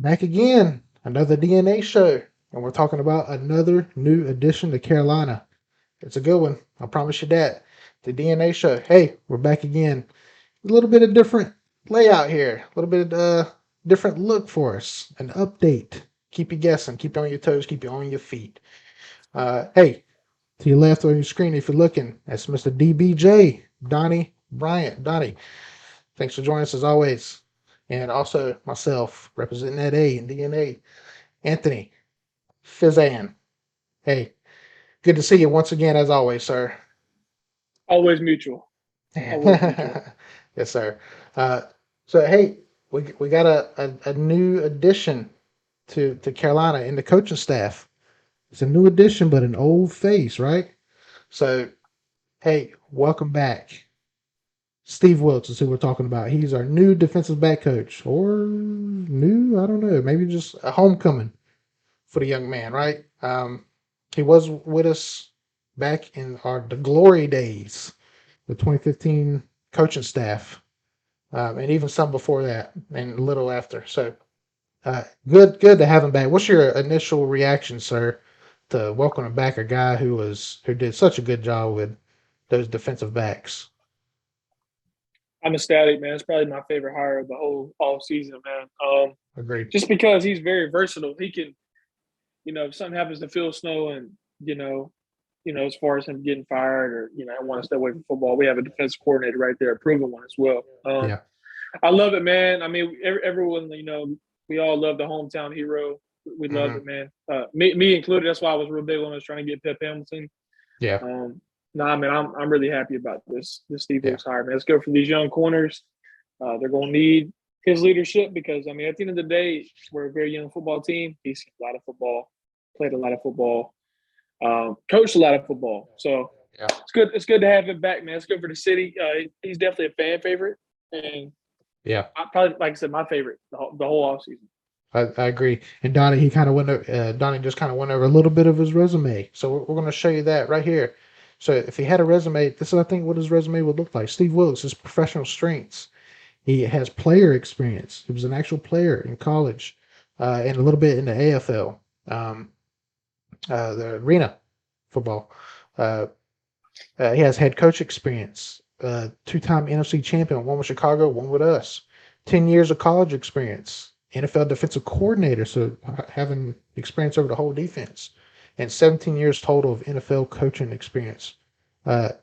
Back again, another DNA show, and we're talking about another new addition to Carolina. It's a good one, I promise you that. The DNA show. Hey, we're back again. A little bit of different layout here, a little bit of different look for us, an update. Keep you guessing, keep you on your toes, keep you on your feet. Hey, to your left on your screen, if you're looking, that's Mr. DBJ, Donnie Bryant. Donnie, thanks for joining us as always. And also myself, representing that A and DNA. Anthony Fizan. Hey, good to see you once again, as always, sir. Always mutual. Always mutual. Yes, sir. Uh, so, hey, we got a new addition to Carolina in the coaching staff. It's a new addition, but an old face, right? So, hey, welcome back. Steve Wilkes is who we're talking about. He's our new defensive back coach, or new, I don't know, maybe just a homecoming for the young man, right? He was with us back in the glory days, the 2015 coaching staff, and even some before that, and a little after. So, good to have him back. What's your initial reaction, sir, to welcoming back a guy who did such a good job with those defensive backs? I'm ecstatic, man. It's probably my favorite hire of the whole off season, man. Agreed. Just because he's very versatile, he can, if something happens to Phil Snow, and as far as him getting fired, or I want to stay away from football, we have a defense coordinator right there, a proven one as well. Yeah. I love it, man. I mean, everyone, we all love the hometown hero. We love Hmm. it, man. Me included. That's why I was real big when I was trying to get Pep Hamilton. Yeah. Um, nah, man, I'm really happy about this Steve Yeah. Wilkes hire, man. Let's go for these young corners. They're going to need his leadership because, I mean, at the end of the day, we're a very young football team. He's seen a lot of football, played a lot of football, coached a lot of football. So Yeah. it's good. It's good to have him back, man. It's good for the city. He's definitely a fan favorite, and Yeah. I probably, like I said, my favorite the whole off season. I agree. And Donnie, he kind of went. Donnie just kind of went over a little bit of his resume. So we're going to show you that right here. So if he had a resume, this is I think what his resume would look like. Steve Wilkes, his professional strengths. He has player experience. He was an actual player in college, and a little bit in the AFL, the arena football. Uh, he has head coach experience. Two-time NFC champion, one with Chicago, one with us. 10 years of college experience. NFL defensive coordinator, so having experience over the whole defense, and 17 years total of NFL coaching experience.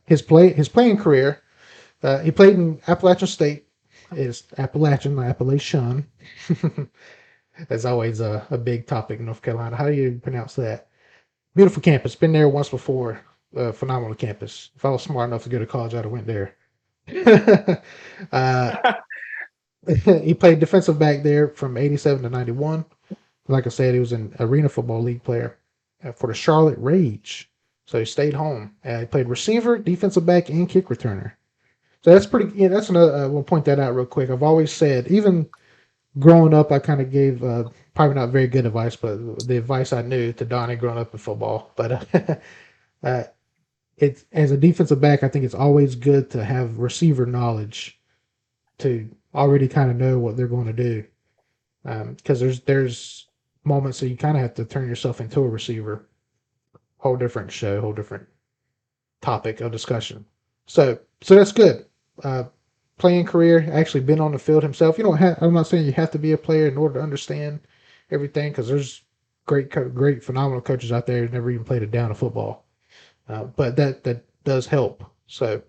His playing career, he played in Appalachian State. Is Appalachian, not Appalachian. That's always a big topic in North Carolina. How do you pronounce that? Beautiful campus. Been there once before. Phenomenal campus. If I was smart enough to go to college, I'd have went there. uh, he played defensive back there from 87 to 91. Like I said, he was an Arena Football League player for the Charlotte Rage. So he stayed home. He played receiver, defensive back, and kick returner. So that's pretty. Yeah, that's another. We'll point that out real quick. I've always said, even growing up, I kind of gave probably not very good advice, but the advice I knew to Donnie growing up in football. But uh, it's as a defensive back, I think it's always good to have receiver knowledge to already kind of know what they're going to do. Because there's moments that you kind of have to turn yourself into a receiver. Whole different show, whole different topic of discussion. So that's good. Uh, Playing career, actually been on the field himself. You don't have. I'm not saying you have to be a player in order to understand everything, because there's great, phenomenal coaches out there who never even played a down of football. But that does help. So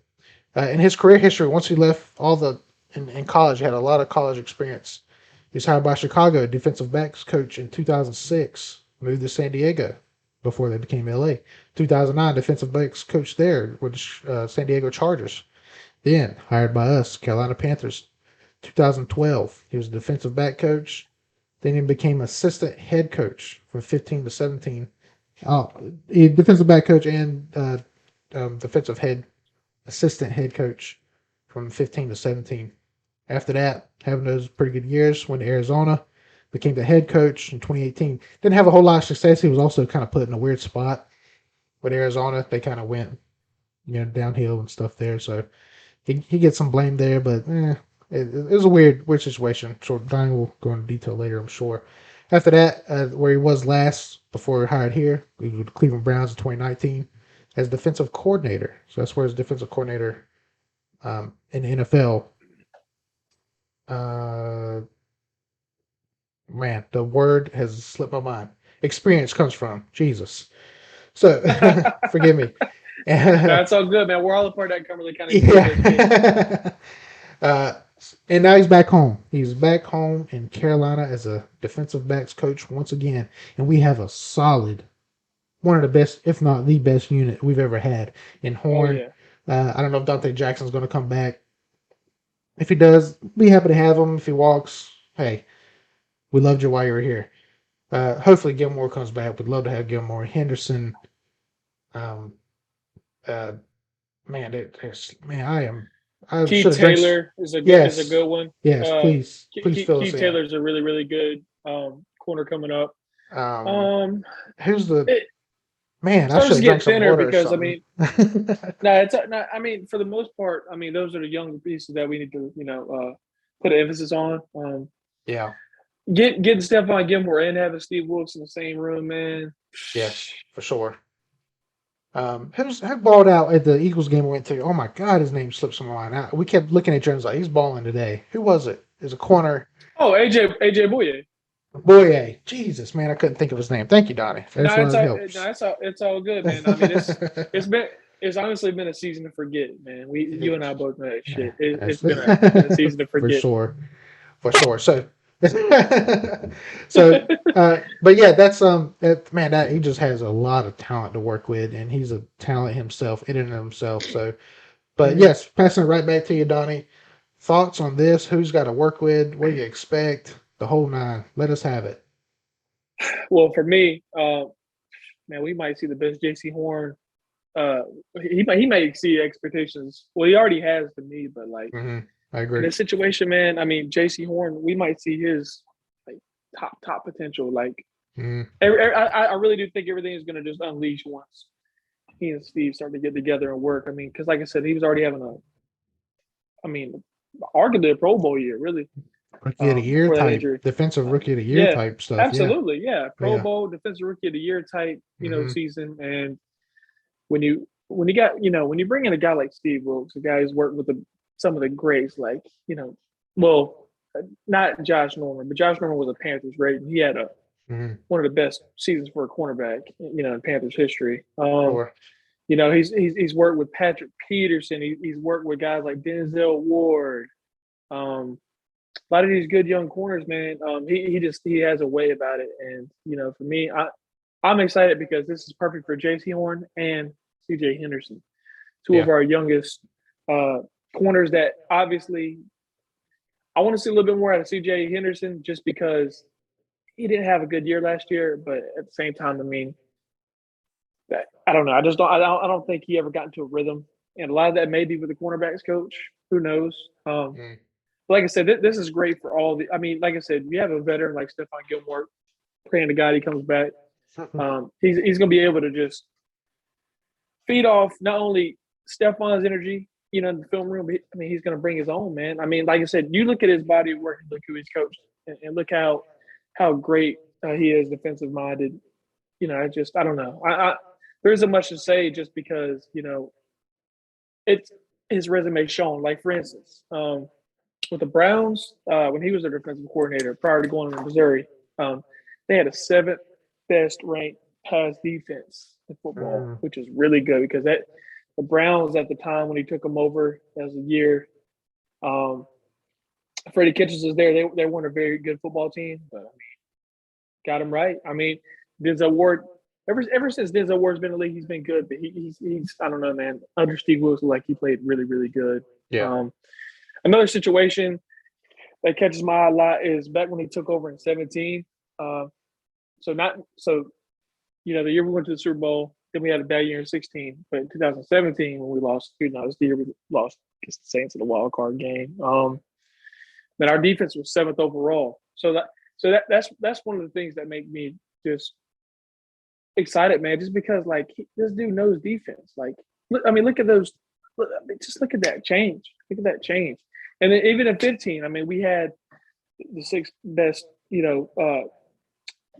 in his career history, once he left in college, he had a lot of college experience. He was hired by Chicago defensive backs coach in 2006. Moved to San Diego before they became LA. 2009 defensive backs coach there with San Diego Chargers. Then hired by us, Carolina Panthers. 2012, he was a defensive back coach. Then he became assistant head coach from 15 to 17. Oh, he defensive back coach and defensive head assistant head coach from 15 to 17. After that, having those pretty good years, went to Arizona, became the head coach in 2018. Didn't have a whole lot of success. He was also kind of put in a weird spot with Arizona. They kind of went, downhill and stuff there. So he gets some blame there, but it was a weird situation. So Donnie will go into detail later, I'm sure. After that, where he was last before he hired here, he was with the Cleveland Browns in 2019 as defensive coordinator. So that's where his defensive coordinator in the NFL. Uh, man, the word has slipped my mind. Experience comes from Jesus. So forgive me. That's all good, man. We're all a part of that Cumberland County School of Education. Yeah. uh, and now he's back home. He's back home in Carolina as a defensive backs coach once again. And we have a solid, one of the best, if not the best unit we've ever had in Oh Horn. yeah. I don't know if Dante Jackson's going to come back. If he does, be happy to have him. If he walks, hey, we loved you while you were here. Hopefully Gilmore comes back. We'd love to have Gilmore. Henderson. Um, uh, man, I should Keith have drank. Taylor is a Yes, good one. yes. Please fill us Keith in. Taylor's a really really good corner coming up. Um, Um, who's the it man? I starts should to have get drank some thinner water or because I something. mean, no, it's not. I mean, for the most part, I mean, those are the younger pieces that we need to put an emphasis on. Yeah, Getting Stephon Gilmore and having Steve Wilkes in the same room, man. yes, for sure. Who balled out at the Eagles game we went to? Oh my God, his name slips my mind. We kept looking at Jones like he's balling today. Who was it? It was a corner. Oh, AJ Bouye. Boye. Jesus, man, I couldn't think of his name. Thank you, Donnie. That's No, why it helps. it's all good, man. I mean, it's been it's honestly been a season to forget, man. You and I both know that shit. It's been a season to For forget. sure, for sure. So, but yeah, that's man, that he just has a lot of talent to work with, and he's a talent himself in and of himself. So, but Mhm. yes, passing it right back to you, Donnie. Thoughts on this? Who's got to work with? What do you expect? The whole nine. Let us have it. Well, for me, man, we might see the best JC Horn. Uh, he might exceed expectations. Well, he already has to me, but like I in agree. this situation, man, I mean, JC Horn, we might see his like top potential. Like, Mm-hmm. I really do think everything is going to just unleash once he and Steve start to get together and work. I mean, because like I said, he was already having arguably a Pro Bowl year, really, Rookie of the year before that type, injury. defensive Uh, rookie of the year yeah, type stuff. Yeah, absolutely, yeah, Pro yeah. Bowl, defensive rookie of the year type, Mm-hmm. season. And when you bring in a guy like Steve Wilkes, a guy who's worked with some of the greats, like well, not Josh Norman, but Josh Norman was a Panthers great, and he had Mm-hmm. one of the best seasons for a cornerback, in Panthers history. Sure. He's worked with Patrick Peterson. He's worked with guys like Denzel Ward. A lot of these good young corners, man. He has a way about it, and for me, I'm excited because this is perfect for J.C. Horn and C.J. Henderson, two of Yeah. our youngest corners. That obviously, I want to see a little bit more out of C.J. Henderson, just because he didn't have a good year last year, but at the same time, I mean, I don't know. I don't think he ever got into a rhythm, and a lot of that may be with the cornerbacks coach. Who knows? Mm. Like I said, this is great for all the. I mean, like I said, you have a veteran like Stephon Gilmore, praying to God he comes back. He's going to be able to just feed off not only Stephon's energy, in the film room, but he's going to bring his own, man. I mean, like I said, you look at his body of work, look who he's coached, and look how great he is defensive minded. I don't know. There isn't much to say just because it's his resume shown. Like for instance, with the Browns, when he was their defensive coordinator prior to going to Missouri, they had a seventh best ranked pass defense in football, Mm. which is really good because the Browns at the time when he took them over as a year, Freddie Kitchens was there. They weren't a very good football team, but I mean, got him right. I mean, Denzel Ward. Ever since Denzel Ward's been in the league, he's been good. But he's I don't know, man. Under Steve Wilson, like he played really really good. Yeah. Another situation that catches my eye a lot is back when he took over in 17. The year we went to the Super Bowl, then we had a bad year in 16. But in 2017, when we lost, it was the year we lost against the Saints in the wild card game. Then our defense was seventh overall. That's one of the things that make me just excited, man. Just because this dude knows defense. Look at those. Just look at that change. Look at that change. And then even in 15, I mean, we had the sixth best,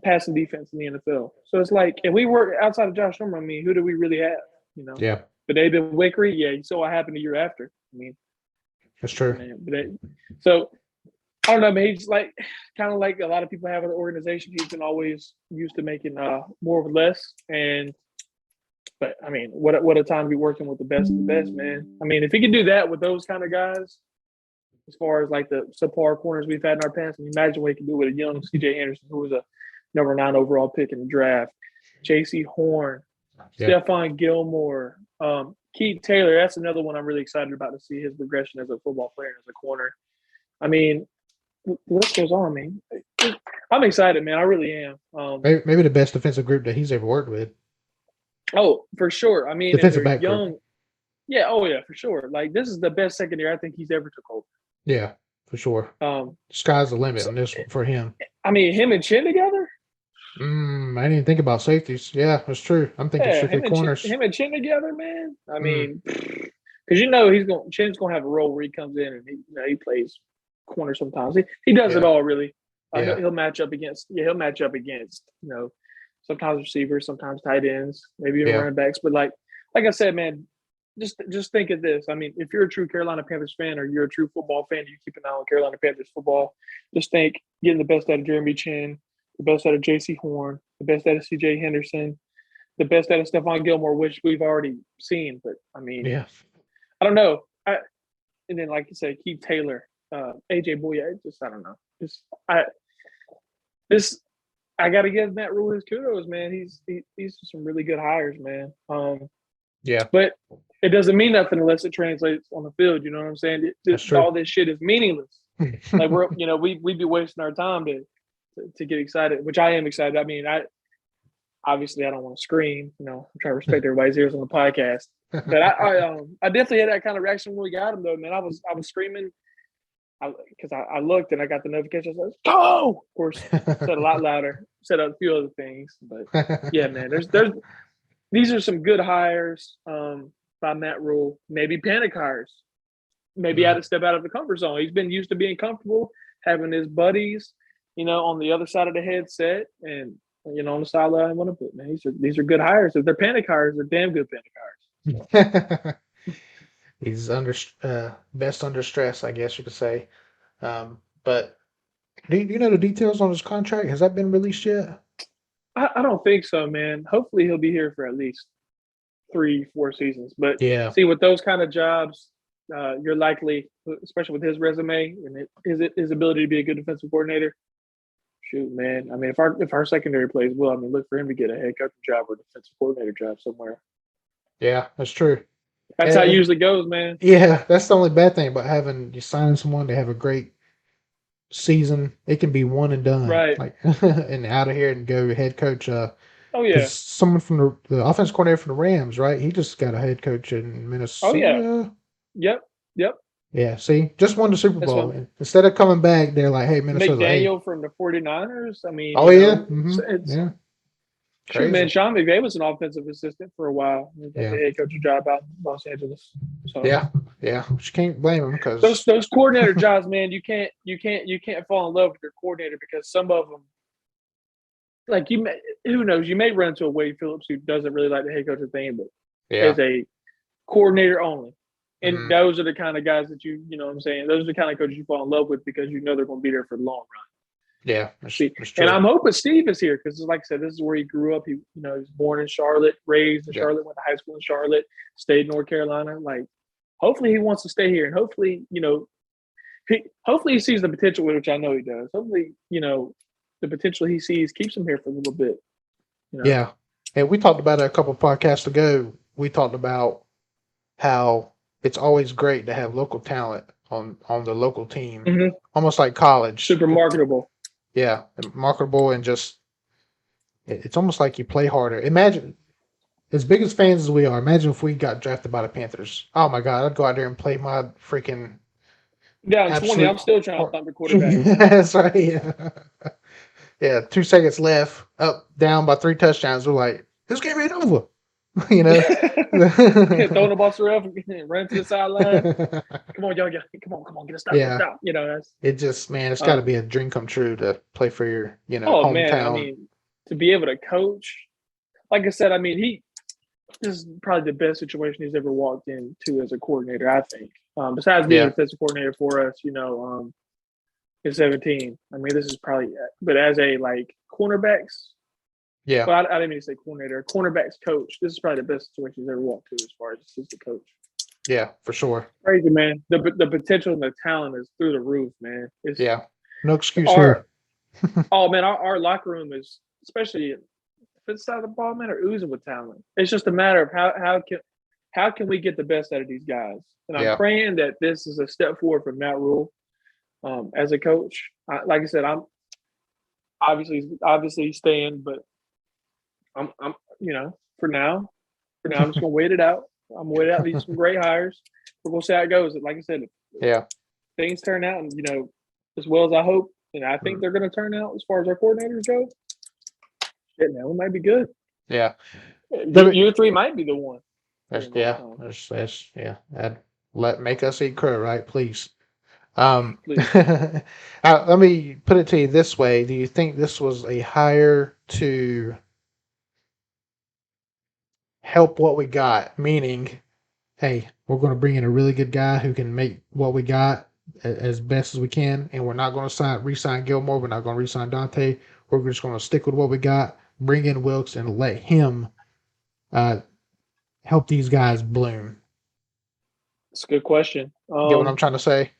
passing defense in the NFL. So it's like, if we were outside of Josh Norman, I mean, who do we really have? Yeah, But David Wickery, yeah, you saw what happened the year after. I mean, that's true. man, so I don't know, man. He's like kind of like a lot of people have in the organization. He's been always used to making more with less. But I mean, what a time to be working with the best of the best, man. I mean, if he can do that with those kind of guys, as far as like the subpar corners we've had in our past, I mean, imagine what he can do with a young C.J. Henderson, who was a number 9 overall pick in the draft, J.C. Horn, Stephon Gilmore, Keith Taylor. That's another one I'm really excited about to see his progression as a football player, as a corner. I mean, the list goes on, man. I'm excited, man. I really am. Maybe the best defensive group that he's ever worked with. Oh, for sure. I mean, defensive back young. Group. Yeah. Oh, yeah, for sure. Like, this is the best secondary I think he's ever took over. Yeah, for sure. Sky's the limit on this one for him. I mean, him and Chin together. I didn't even think about safeties. Yeah, that's true. I'm thinking strictly corners. Him and Chin together, man. I mean, because Chin's gonna have a role where he comes in and he plays corner sometimes. He does it all really. He'll match up against sometimes receivers, sometimes tight ends, maybe even running backs. But like I said, man, just think of this. I mean, if you're a true Carolina Panthers fan or you're a true football fan, you keep an eye on Carolina Panthers football. Just think getting the best out of Jeremy Chin, the best out of J.C. Horn, the best out of C.J. Henderson, the best out of Stephon Gilmore, which we've already seen. But I mean, I don't know. And then, like you said, Keith Taylor, A.J. Bouye. I don't know. I got to give Matt Rule his kudos, man. He's some really good hires, man. But it doesn't mean nothing unless it translates on the field. You know what I'm saying? All this shit is meaningless. Like we'd be wasting our time to get excited, which I am excited. I mean, obviously I don't want to scream. I'm trying to respect everybody's ears on the podcast. But I definitely had that kind of reaction when we got him, though, man. I was screaming because I looked and I got the notification. I was like, "Go!" Of course, said a lot louder. Said a few other things, but yeah, man. These are some good hires by Matt Rule. Maybe panic hires. Maybe had to step out of the comfort zone. He's been used to being comfortable, having his buddies, on the other side of the headset and on the sideline. Man, these are good hires. If they're panic hires, they're damn good panic hires. He's best under stress, I guess you could say. But do you know the details on his contract? Has that been released yet? I don't think so, man. Hopefully he'll be here for at least 3-4 seasons. But see, with those kind of jobs, you're likely, especially with his resume and his ability to be a good defensive coordinator. Shoot, man. I mean, if our secondary plays well, I mean, look for him to get a head coaching job or defensive coordinator job somewhere. Yeah, that's true. That's how it usually goes, man. Yeah, that's the only bad thing about you sign someone to have a great season. It can be one and done, right? Like and out of here and go head coach. Oh yeah, someone from the offense coordinator for the Rams, right? He just got a head coach in Minnesota. Oh yeah, yep. Yeah, see, just won the Super Bowl. Instead of coming back, they're like, "Hey, Minnesota." McDaniel from the 49ers. I mean, yeah. Shoot, man, Sean McVay was an offensive assistant for a while. He got the head coaching job out in Los Angeles. So. Yeah. But you can't blame him because those coordinator jobs, man. You can't fall in love with your coordinator because some of them, like who knows? You may run into a Wade Phillips who doesn't really like the head coaching thing, but as a coordinator only. And those are the kind of guys that you know what I'm saying? Those are the kind of coaches you fall in love with because you know they're going to be there for the long run. Yeah, that's true. And I'm hoping Steve is here because, like I said, this is where he grew up. He was born in Charlotte, raised in Charlotte, went to high school in Charlotte, stayed in North Carolina. Like, hopefully he wants to stay here, and hopefully, hopefully he sees the potential, which I know he does. Hopefully, the potential he sees keeps him here for a little bit. Yeah, and we talked about it a couple of podcasts ago. We talked about how it's always great to have local talent on the local team, almost like college. Super marketable. Yeah, marketable and just it's almost like you play harder. Imagine, as big as fans as we are, imagine if we got drafted by the Panthers. Oh my God, I'd go out there and play my freaking. Yeah, I'm 20. I'm still trying to thump the quarterback. That's right. Yeah, 2 seconds left, up, down by 3 touchdowns. We're like, this game ain't over. You know. Throwing the ball to the ref, run to the sideline. Come on, y'all, come on, get a stop, get a Yeah, stop. You know, that's it just man, it's got to um, be a dream come true to play for your oh man, I hometown. mean, to be able to coach, like I said, I mean, this is probably the best situation he's ever walked into as a coordinator, I think. Besides being a Yeah, defensive coordinator for us, in 17. I mean, this is probably, but as a like cornerbacks, yeah, well, I didn't mean to say coordinator, cornerbacks coach. This is probably the best situation he's ever walked to as far as assistant coach. yeah, for sure. Crazy, man. The potential and the talent is through the roof, man. It's Yeah, no excuse our here. oh man, our locker room is, especially this side of the ball, man, are oozing with talent. It's just a matter of how can we get the best out of these guys. And I'm Yeah, praying that this is a step forward for Matt Rule as a coach. Like I said, I'm obviously staying, but I'm for now I'm just gonna wait it out. I'm gonna wait it out. These some great hires. We're gonna see how it goes. Like I said, if yeah, things turn out and as well as I hope, and I think mm, they're gonna turn out as far as our coordinators go. Shit, man, we might be good. yeah. Year three might be the one. That's yeah, that's yeah. That make us eat crow, right? Please. Please. Let me put it to you this way: do you think this was a hire to help what we got? Meaning, hey, we're going to bring in a really good guy who can make what we got as best as we can, and we're not going to re-sign Gilmore. We're not going to re-sign Dante. We're just going to stick with what we got, bring in Wilkes, and let him uh, help these guys bloom. It's a good question. Get what I'm trying to say?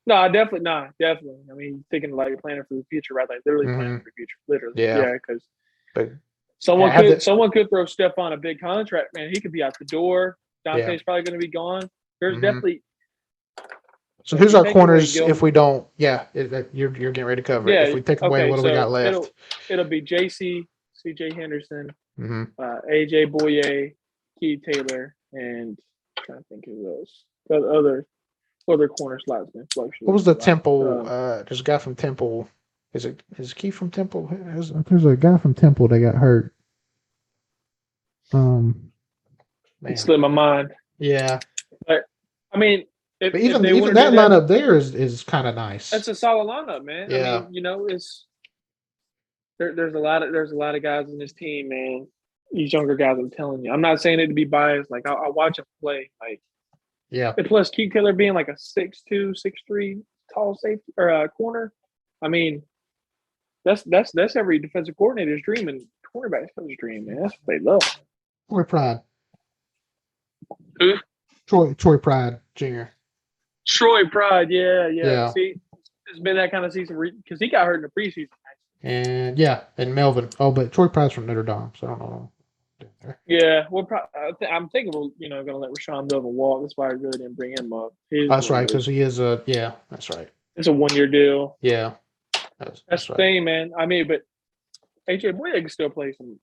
No, definitely. I mean, thinking like planning for the future, right? Like literally planning Hmm. for the future, literally. Yeah, Yeah, because but someone have could the someone could throw Steph a big contract, man. He could be out the door. yeah. Dante's probably going to be gone. There's Hmm. definitely So if who's you our take away corners if Gil. we don't? Yeah, you're getting ready to cover it. If Yeah, we take away okay. what do we got So left? it'll be JC, CJ Henderson, Hmm. AJ Boye, Keith Taylor, and I'm trying to think who else. The other corner slots been What was fluctuating the a lot. Temple? There's a guy from Temple. Is Keith from Temple? There's a guy from Temple that got hurt. Um, It man, slipped my mind. yeah. But I mean, But if they even want to do that that, lineup there is kind of nice. that's a solid lineup, man. I Yeah, mean, it's there's a lot of guys in this team, man. These younger guys, I'm telling you. I'm not saying it to be biased. Like I watch them play. Like yeah, and plus Keith Taylor being like a 6'2", 6'3" tall safety or corner. I mean, that's every defensive coordinator's dream and cornerback's coach's dream, man. That's what they love. Troy Pride, Who? Troy Pride Jr. Troy Pride, yeah. Yeah, See, it's been that kind of season because he got hurt in the preseason. and yeah, and Melvin. Oh, but Troy Pride's from Notre Dame, so I don't know. Yeah, I'm thinking we're going to let Rashawn Melvin walk. That's why I really didn't bring him up. His That's right, one because was he is a yeah. That's right. it's a 1 year deal. Yeah, That's that's the right. thing, man. I mean, but AJ Boye can still play some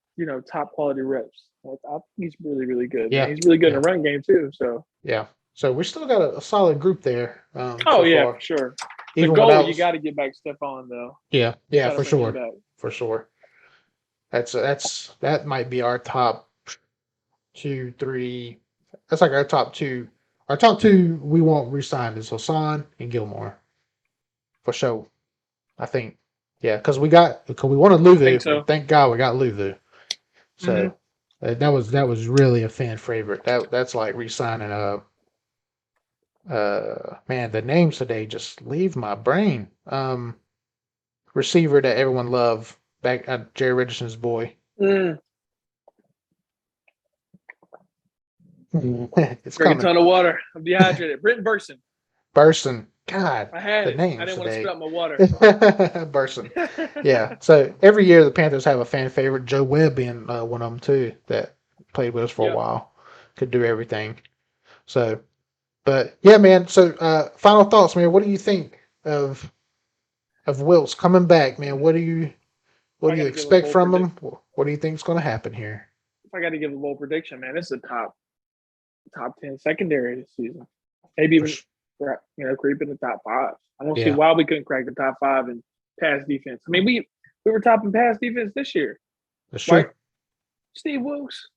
top quality reps. I think he's really really good. Man. Yeah, He's really good yeah, in the run game too. So yeah. So we still got a solid group there oh so yeah, far. for sure. The Even goal without you got to get back Stephon though. yeah, Got to for bring him sure, back. for sure. That might be our top two, three. That's like our top two. Our top two we won't resign is Hassan and Gilmore for sure. I think yeah, because we wanted I think Luvu, but so. thank God we got Luvu. Mm-hmm. So that was really a fan favorite. That's like resigning a man. The names today just leave my brain. Receiver that everyone loved back at Jerry Richardson's boy. Mm. It's Drink a coming. ton of water. I'm dehydrated. Britton Burson. Burson. God, I had the it. I names didn't want to spit today. out my water. Burson. Yeah. So every year the Panthers have a fan favorite. Joe Webb being one of them too that played with us for a Yep. while. Could do everything. So, but yeah, man. So final thoughts, man. What do you think of Wilkes coming back, man? What I do you got to give a expect bold from prediction. him? What do you think is going to happen here? If I got to give a bold prediction, man, this is a top 10 secondary this season. Maybe even creep in the top 5. I don't see Yeah, why we couldn't crack the top 5 in pass defense. I mean, we were top in pass defense this year, that's right? true. Steve Wilkes.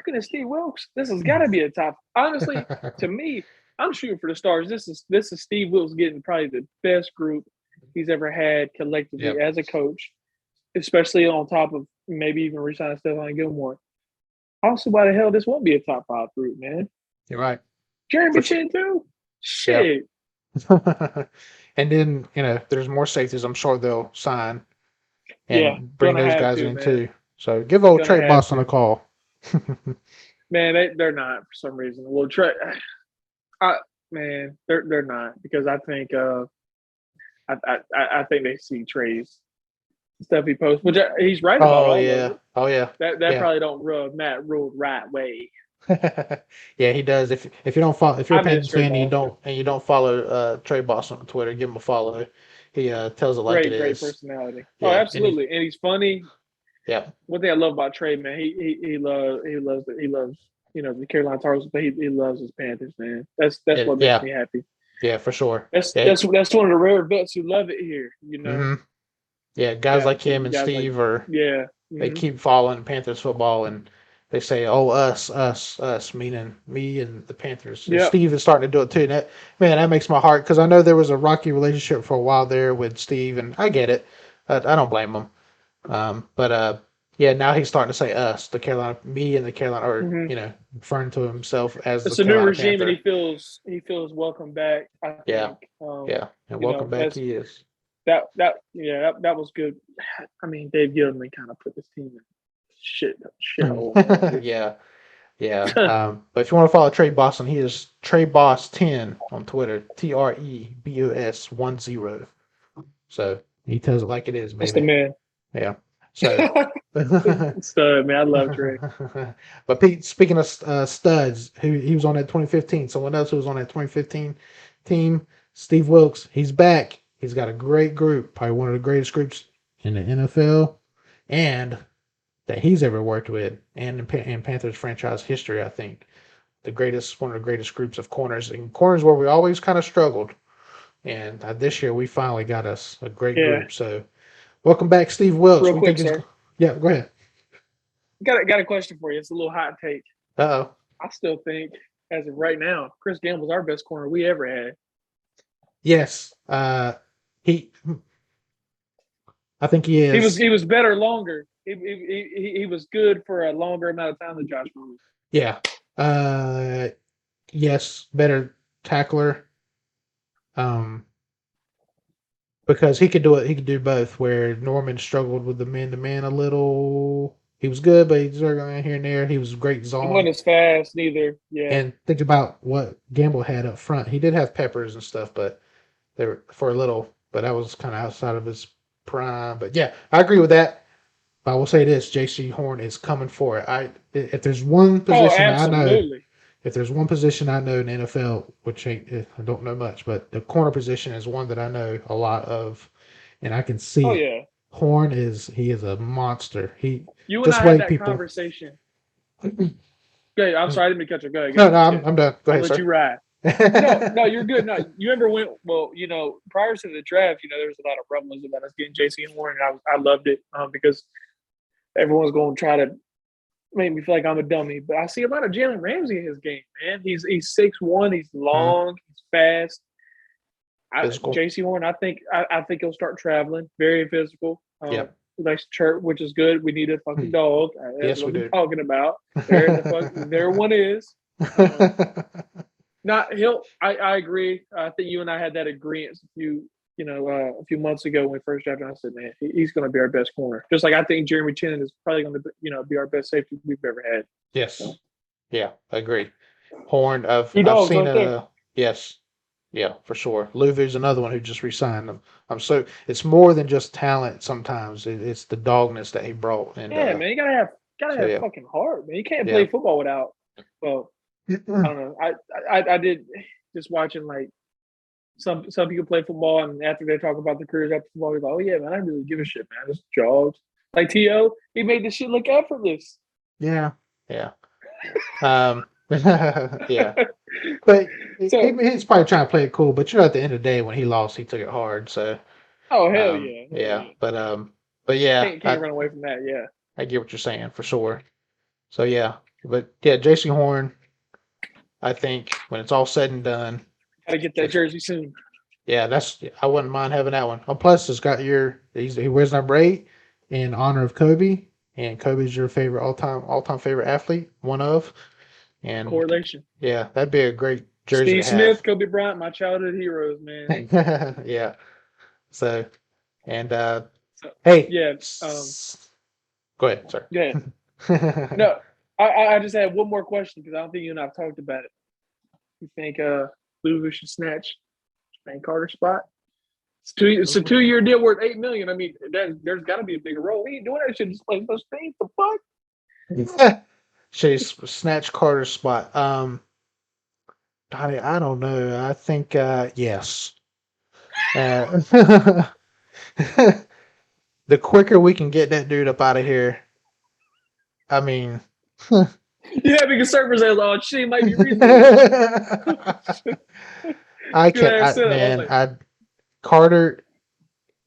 looking at Steve Wilkes, this has got to be a top. Honestly, to me, I'm shooting for the stars. This is Steve Wilkes getting probably the best group he's ever had collectively Yep. as a coach, especially on top of maybe even re-signing Stephon Gilmore. Also, why the hell this won't be a top 5 group, man? You're right. Jeremy Chin too. Shit. And then there's more safeties. I'm sure they'll sign Yeah, and bring gonna those have guys to, in man. too. So give old Gonna Trey have Boston to. a call. Man, they're not for some reason. Well, they're not because I think I think they see Trey's stuff he posts, which he's right about Oh all of yeah. it. Oh yeah. That Yeah. probably don't rub Matt Rule the right way. Yeah, he does. If you don't follow, if you're a I miss Panthers Trey fan Boston. and you don't follow Trey Boston on Twitter, give him a follow. He tells it like it Great is. personality. Oh, Yeah, absolutely, and he's funny. yeah. One thing I love about Trey, man, he loves the Carolina Tar Heels, but he loves his Panthers, man. That's what makes Yeah, me happy. yeah, for sure. That's Yeah. that's that's one of the rare vets who love it here. Yeah, guys like him and guys like Steve are yeah. they Mm-hmm. keep following Panthers football and they say, "Oh, us," meaning me and the Panthers. And Yep. Steve is starting to do it too. And that makes my heart because I know there was a rocky relationship for a while there with Steve, and I get it. I don't blame him. But yeah, now he's starting to say us, the Carolina, me and the Carolina, or Mm-hmm. referring to himself as the It's a new Carolina regime, and Panther. he feels welcome back. I Yeah, think. yeah, and welcome back he is. That was good. I mean, Dave Gilman kind of put this team in shithole. Yeah, yeah. But if you want to follow Trey Boston, he is Trey Boss 10 on Twitter. TREBOS10. So he tells it like it is, That's the baby. man. Yeah. So. Stud, man. I love Trey. But Pete, speaking of studs, who he was on that 2015. Someone else who was on that 2015 team, Steve Wilkes. He's back. He's got a great group, probably one of the greatest groups in the NFL, and that he's ever worked with, and in Panthers franchise history. I think one of the greatest groups of corners, and corners where we always kind of struggled. And this year we finally got us a great group. So welcome back, Steve Wilkes. Real quick, sir. Yeah, go ahead. Got a question for you. It's a little hot take. Uh-oh. I still think, as of right now, Chris Gamble's our best corner we ever had. Yes. I think he is. He was better longer. He was good for a longer amount of time than Josh Norman. Yeah. Yes, better tackler. Because he could do it. He could do both. Where Norman struggled with the man-to-man a little. He was good, but he struggled here and there. He was great zone. He wasn't as fast neither. Yeah. And think about what Gamble had up front. He did have Peppers and stuff, but they were for a little. But that was kind of outside of his prime. But yeah, I agree with that. But I will say this: J.C. Horn is coming for it. If there's one position I know, if there's one position I know in the NFL, which I don't know much, but the corner position is one that I know a lot of, and I can see. Oh yeah. Horn is a monster. You and I had that conversation. Okay, I'm sorry, I didn't mean to cut you. Go ahead. No, I'm done. Go ahead, I'll sir. let you ride. No, you're good. No, you ever went? Well, prior to the draft, there was a lot of rumblings about us getting J.C. Horn, and I loved it because everyone's going to try to make me feel like I'm a dummy. But I see a lot of Jalen Ramsey in his game, man. He's 6'1", he's long, he's fast. J.C. Horn, I think he'll start traveling. Very physical. Likes to chirp, which is good. We need a fucking dog. That's yes, what we we're do. talking about. There one is. I agree. I think you and I had that agreement a few months ago when we first drafted. I said, man, he's going to be our best corner. Just like I think Jeremy Chin is probably going to be our best safety we've ever had. Yes. So. Yeah, I agree. Horn, I've seen yes. Yeah, for sure. Luvu's another one who just re-signed him. It's more than just talent. Sometimes it's the dogness that he brought. And man, you gotta have fucking heart, man. You can't play football without. Well, I don't know. I did just watching like some people play football, and after they talk about the careers after football, you're like, oh yeah, man, I didn't really give a shit, man. I just jogged. Like T.O., he made this shit look effortless. Yeah. Yeah. Yeah. But he's probably trying to play it cool. But at the end of the day, when he lost, he took it hard. So. Oh hell yeah. Yeah. But yeah. Can't run away from that. Yeah. I get what you're saying for sure. So yeah. But yeah, Jason Horn. I think when it's all said and done, Gotta get that jersey soon. yeah, I wouldn't mind having that one. Oh, plus it's got he wears number 8 in honor of Kobe, and Kobe's your favorite all time favorite athlete, one of, and Correlation. yeah, that'd be a great jersey Steve to have. Smith, Kobe Bryant, my childhood heroes, man. Yeah. So and So, hey, yeah. go ahead, sir. Yeah. No, I just had one more question because I don't think you and I've talked about it. You think Louisville should snatch Jermaine Carter's spot? It's a 2-year deal worth $8 million. I mean, there's got to be a bigger role. He ain't doing that shit. Just play first thing. The fuck? Chase snatch Carter's spot. Donnie, I don't know. I think yes. The quicker we can get that dude up out of here, I mean, Yeah, because servers are oh shit, might be reasonable. I can't, Carter.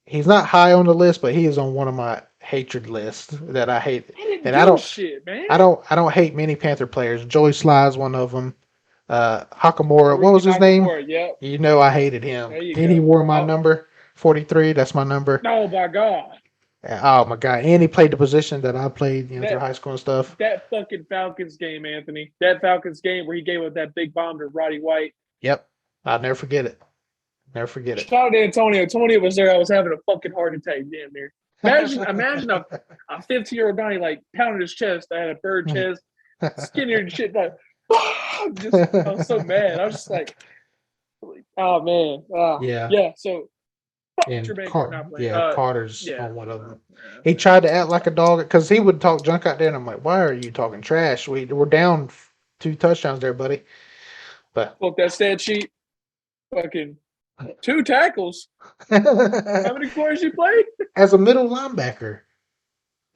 He's not high on the list, but he is on one of my hatred lists that I hate. And I don't, shit, man. I don't hate many Panther players. Joey Sly's one of them. Hakamura, what was his name? Yep. You know I hated him. And he wore my number 43. That's my number. Oh my god. Oh my god! And he played the position that I played, through high school and stuff. That fucking Falcons game, Anthony. That Falcons game where he gave up that big bomb to Roddy White. Yep, I'll never forget it. Never forget it. Shout out to Antonio. Antonio was there. I was having a fucking heart attack damn near. Imagine a 15-year-old Donnie like pounding his chest. I had a bird chest, skinnier and shit. Like, I was so mad. I was just like, oh man, yeah. So. And Carter's on one of them. He tried to act like a dog because he would talk junk out there, and I'm like, "Why are you talking trash? We're down 2 touchdowns there, buddy." But look, that stat sheet, fucking 2 tackles. How many quarters you played? As a middle linebacker,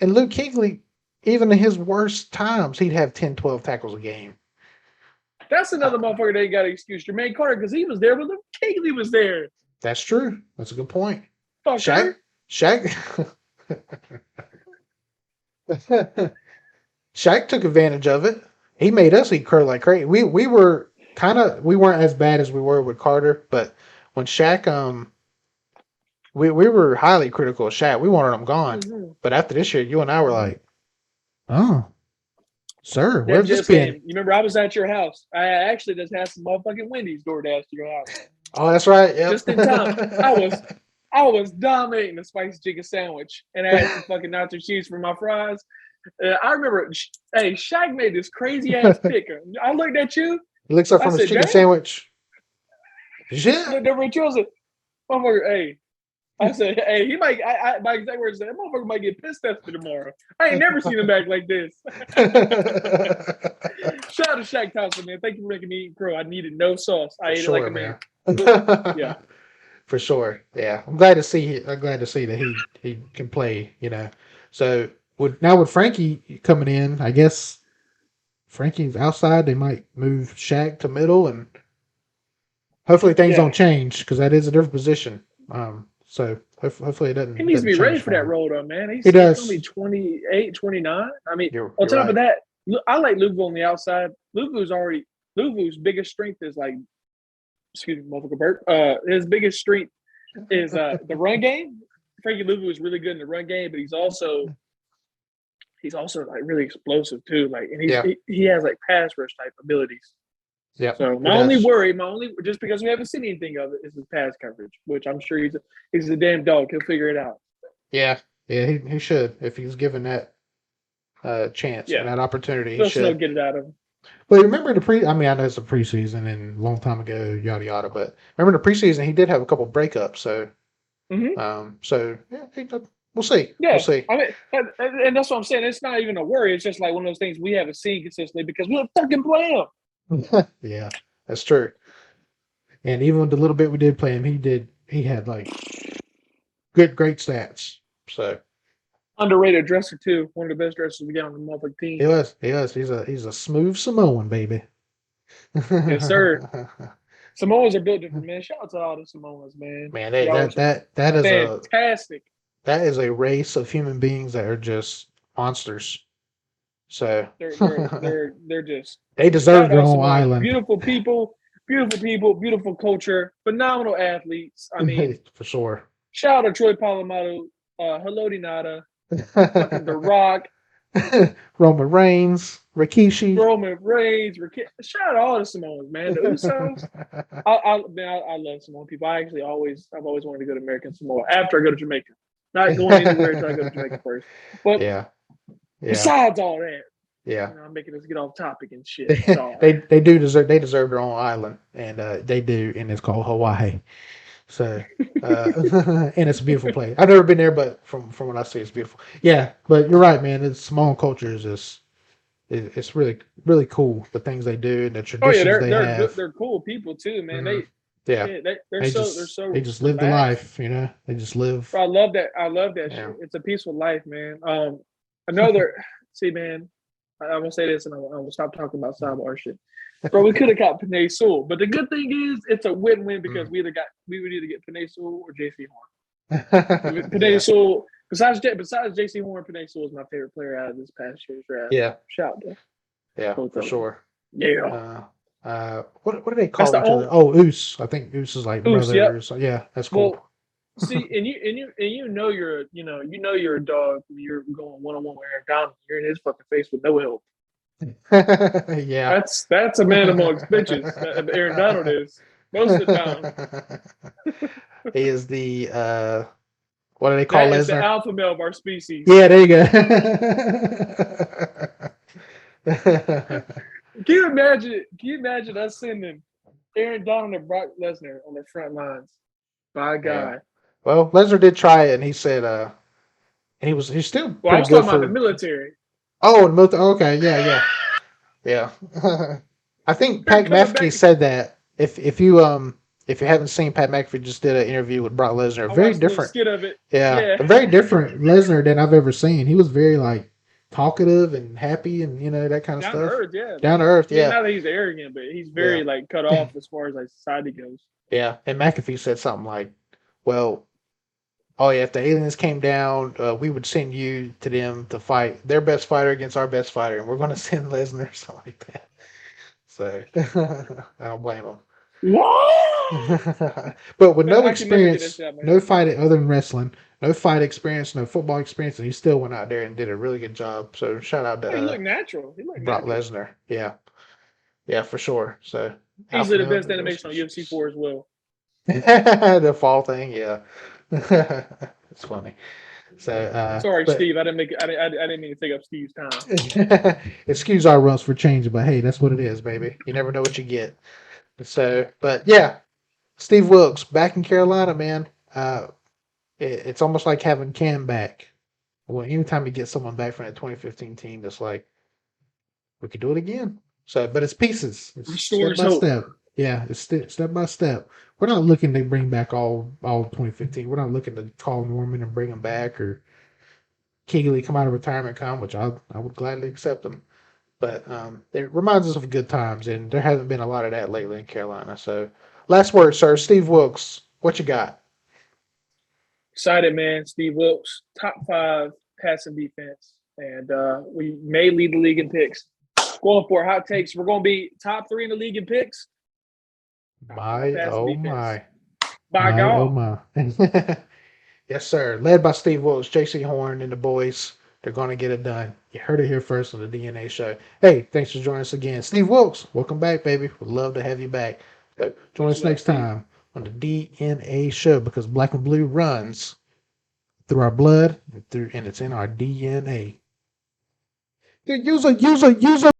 and Luke Kuechly, even in his worst times, he'd have 10, 12 tackles a game. That's another motherfucker that got to excuse Jermaine Carter because he was there when Luke Kuechly was there. That's true. That's a good point. Shaq. Shaq took advantage of it. He made us eat crow like crazy. We weren't as bad as we were with Carter, but when Shaq we were highly critical of Shaq. We wanted him gone. Mm-hmm. But after this year, you and I were like, "Oh, sir, where's this been?" You remember I was at your house. I actually just had some motherfucking Wendy's DoorDash to your house. Oh, that's right. Yep. Just in time. I was dominating the spicy chicken sandwich, and I had some fucking nacho cheese for my fries. I remember, hey, Shaq made this crazy ass picker. I looked at you. He looks up from his chicken sandwich. Yeah. I looked over at you. I said, "Motherfucker, hey." I said, "Hey, he might." My exact words said, "That motherfucker might get pissed after tomorrow." I ain't never seen him back like this. Shout out to Shaq Thompson, man. Thank you for making me eat crow. I needed no sauce. I ate it like a man. Yeah, for sure. Yeah, I'm glad to see that he can play. So with Frankie coming in, I guess Frankie's outside. They might move Shaq to middle, and hopefully things don't change because that is a different position. So hopefully it doesn't. He needs to be ready for that role, though, man. He does. He's only 28, 29. I mean, on top of that, I like Louisville on the outside. Louisville's biggest strength is like, excuse me, motherfucker Burt. His biggest strength is the run game. Frankie Louisville is really good in the run game, but he's also like really explosive too. Like, and he has like pass rush type abilities. Yeah. So my only worry, just because we haven't seen anything of it, is his pass coverage, which I'm sure he's a damn dog. He'll figure it out. Yeah, he should if he's given that chance and that opportunity. He should get it out of him. But remember I know it's a preseason and a long time ago, yada yada. But remember the preseason, he did have a couple breakups. So, we'll see. Yeah, we'll see. I mean, and that's what I'm saying. It's not even a worry. It's just like one of those things we haven't seen consistently because we don't fucking play him. Yeah, that's true. And even with the little bit we did play him, he had like great stats. So underrated dresser too. One of the best dressers we got on the motherfucking team. He was. He's a smooth Samoan, baby. Yes, sir. Samoans are built different, man. Shout out to all the Samoans, man. Man, that is fantastic. That is a race of human beings that are just monsters. So they're just they deserve shout their out own Samoa. island. Beautiful people, beautiful culture, phenomenal athletes. I mean, For sure. shout out to Troy Polamalu, Haloti Nada, fucking The Rock, Roman Reigns, Rikishi. Roman Reigns. Shout out to all the Samoans, man. The Usos. I love Samoan people. I've always wanted to go to American Samoa after I go to Jamaica. Not going anywhere until I go to Jamaica first. But yeah. besides all that, yeah, I'm making us get off topic and shit. they deserve their own island, and they do, and it's called Hawaii. So, and it's a beautiful place. I've never been there, but from what I see, it's beautiful. Yeah, but you're right, man. It's Samoan culture is just it's really really cool. The things they do and the traditions they have. They're cool people too, man. Mm-hmm. They're so they just live the life, you know. They just live. I love that shit. It's a peaceful life, man. Another see, man. I'm gonna say this, and I'm gonna stop talking about sidebar shit. Bro, we could have got Penei Sewell, but the good thing is it's a win-win because we would either get Penei Sewell or JC Horn. Penei Sewell, besides JC Horn, Penei Sewell is my favorite player out of this past year's draft. Yeah, shout out to for sure. Yeah. What do they call each other? Oh, Oos. I think Oos is like Oos, brother. yep. So, yeah, that's cool. Well, see, and you know you're a dog when you're going one-on-one with Aaron Donald. You're in his fucking face with no help. Yeah, that's a man amongst bitches. Aaron Donald is most of the time. He is the what do they call Lesnar? Is the alpha male of our species. Yeah, there you go. Can you imagine us sending Aaron Donald and Brock Lesnar on the front lines? By God. Yeah. Well, Lesnar did try it, and he said, and he's still. Well, I was talking about the military. Oh, military. Okay, yeah. I think Pat McAfee said that. If you haven't seen, Pat McAfee just did an interview with Brock Lesnar. Very different. Skit of it. Yeah, a very different Lesnar than I've ever seen. He was very like talkative and happy, and that kind of stuff. Down to earth, yeah. Down to earth, yeah. Not that he's arrogant, but he's very like cut off as far as like society goes. Yeah, and McAfee said something like, "Well, if the aliens came down, we would send you to them to fight their best fighter against our best fighter, and we're going to send Lesnar," something like that. So I don't blame him. What? But with no experience, no fight other than wrestling, no fight experience, no football experience, and he still went out there and did a really good job. So shout out to he looked natural. Brock Lesnar. Yeah, for sure. So easily the best animation on UFC 4 as well. The fall thing, yeah. It's funny. So sorry, Steve. I didn't mean to take up Steve's time. Excuse our runs for change, but hey, that's what it is, baby. You never know what you get. So, but yeah, Steve Wilks back in Carolina, man. It's almost like having Cam back. Well, anytime you get someone back from that 2015 team, that's like we could do it again. So, but it's pieces. It's step by step. Yeah, it's step by step. We're not looking to bring back all 2015. We're not looking to call Norman and bring him back, or Keegley come out of retirement, which I would gladly accept him. But it reminds us of good times, and there hasn't been a lot of that lately in Carolina. So, last word, sir. Steve Wilks, what you got? Excited, man. Steve Wilks, top 5 passing defense, and we may lead the league in picks. Going for hot takes. We're going to be top 3 in the league in picks. My God. Oh my. Yes, sir. Led by Steve Wilks, JC Horn, and the boys. They're going to get it done. You heard it here first on the DNA Show. Hey, thanks for joining us again. Steve Wilks, welcome back, baby. We'd love to have you back. So join us next time on the DNA Show, because Black and Blue runs through our blood and it's in our DNA. Use a